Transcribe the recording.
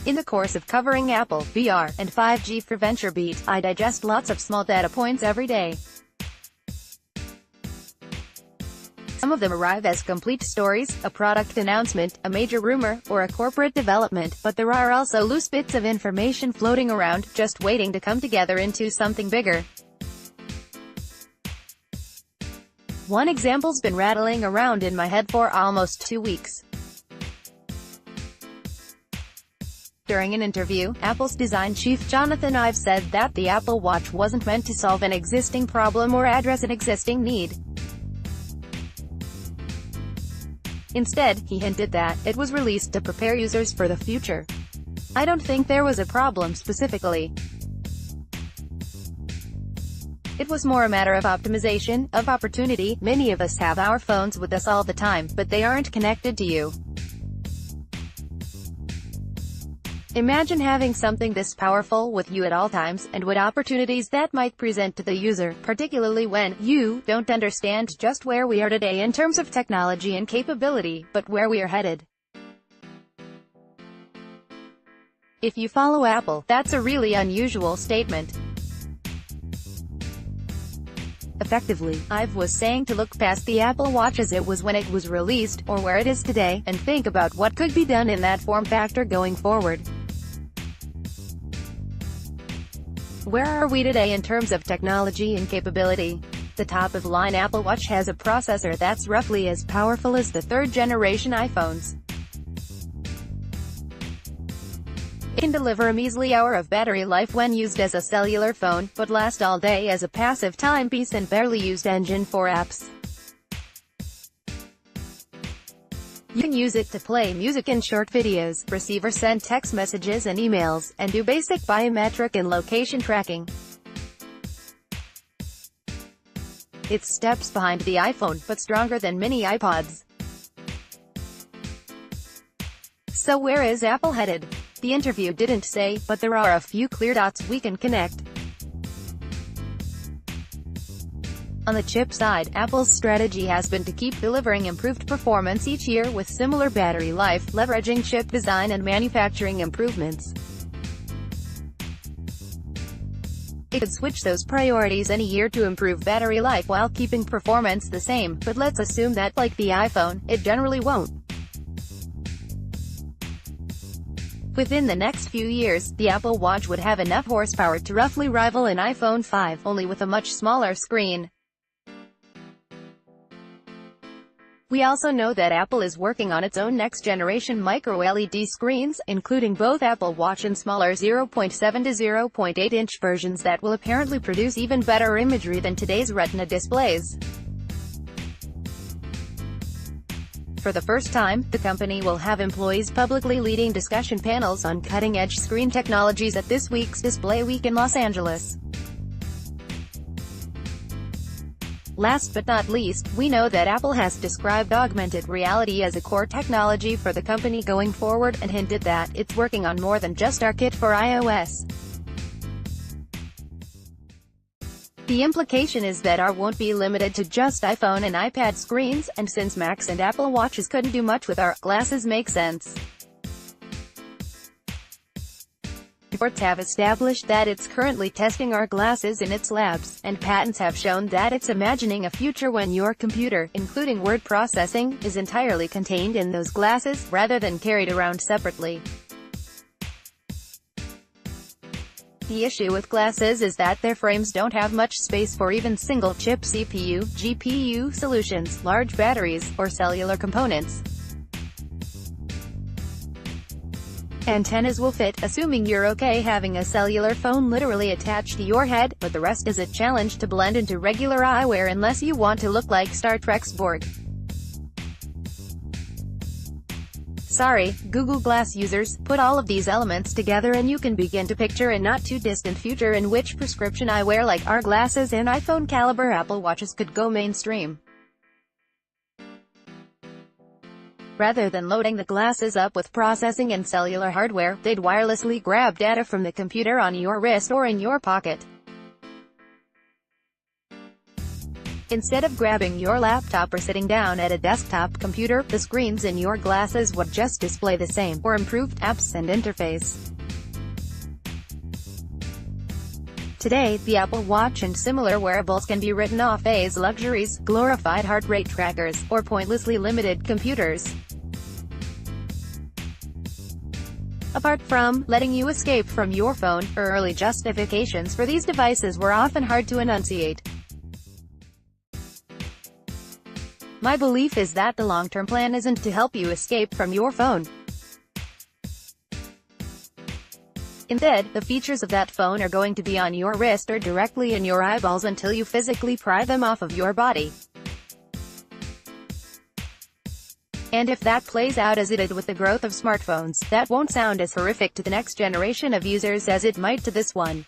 In the course of covering Apple, VR, and 5G for VentureBeat, I digest lots of small data points every day. Some of them arrive as complete stories, a product announcement, a major rumor, or a corporate development, but there are also loose bits of information floating around, just waiting to come together into something bigger. One example's been rattling around in my head for almost 2 weeks. During an interview, Apple's design chief Jonathan Ive said that the Apple Watch wasn't meant to solve an existing problem or address an existing need. Instead, he hinted that it was released to prepare users for the future. I don't think there was a problem specifically. It was more a matter of optimization, of opportunity. Many of us have our phones with us all the time, but they aren't connected to you. Imagine having something this powerful with you at all times, and what opportunities that might present to the user, particularly when you don't understand just where we are today in terms of technology and capability, but where we are headed. If you follow Apple, that's a really unusual statement. Effectively, Ive was saying to look past the Apple Watch as it was when it was released, or where it is today, and think about what could be done in that form factor going forward. Where are we today in terms of technology and capability? The top-of-the-line Apple Watch has a processor that's roughly as powerful as the third-generation iPhones. It can deliver a measly hour of battery life when used as a cellular phone, but last all day as a passive timepiece and barely used engine for apps. You can use it to play music and short videos, receive or send text messages and emails, and do basic biometric and location tracking. It's steps behind the iPhone, but stronger than mini iPods. So where is Apple headed? The interview didn't say, but there are a few clear dots we can connect. On the chip side, Apple's strategy has been to keep delivering improved performance each year with similar battery life, leveraging chip design and manufacturing improvements. It could switch those priorities any year to improve battery life while keeping performance the same, but let's assume that, like the iPhone, it generally won't. Within the next few years, the Apple Watch would have enough horsepower to roughly rival an iPhone 5, only with a much smaller screen. We also know that Apple is working on its own next-generation micro-LED screens, including both Apple Watch and smaller 0.7 to 0.8-inch versions that will apparently produce even better imagery than today's Retina displays. For the first time, the company will have employees publicly leading discussion panels on cutting-edge screen technologies at this week's Display Week in Los Angeles. Last but not least, we know that Apple has described augmented reality as a core technology for the company going forward, and hinted that it's working on more than just our kit for iOS. The implication is that AR won't be limited to just iPhone and iPad screens, and since Macs and Apple Watches couldn't do much with AR, glasses make sense. Reports have established that it's currently testing AR glasses in its labs, and patents have shown that it's imagining a future when your computer, including word processing, is entirely contained in those glasses, rather than carried around separately. The issue with glasses is that their frames don't have much space for even single-chip CPU, GPU solutions, large batteries, or cellular components. Antennas will fit, assuming you're okay having a cellular phone literally attached to your head, but the rest is a challenge to blend into regular eyewear unless you want to look like Star Trek's Borg. Sorry, Google Glass users, put all of these elements together and you can begin to picture a not-too-distant future in which prescription eyewear like AR glasses and iPhone-caliber Apple Watches could go mainstream. Rather than loading the glasses up with processing and cellular hardware, they'd wirelessly grab data from the computer on your wrist or in your pocket. Instead of grabbing your laptop or sitting down at a desktop computer, the screens in your glasses would just display the same, or improved apps and interface. Today, the Apple Watch and similar wearables can be written off as luxuries, glorified heart rate trackers, or pointlessly limited computers. Apart from letting you escape from your phone, early justifications for these devices were often hard to enunciate. My belief is that the long-term plan isn't to help you escape from your phone. Instead, the features of that phone are going to be on your wrist or directly in your eyeballs until you physically pry them off of your body. And if that plays out as it did with the growth of smartphones, that won't sound as horrific to the next generation of users as it might to this one.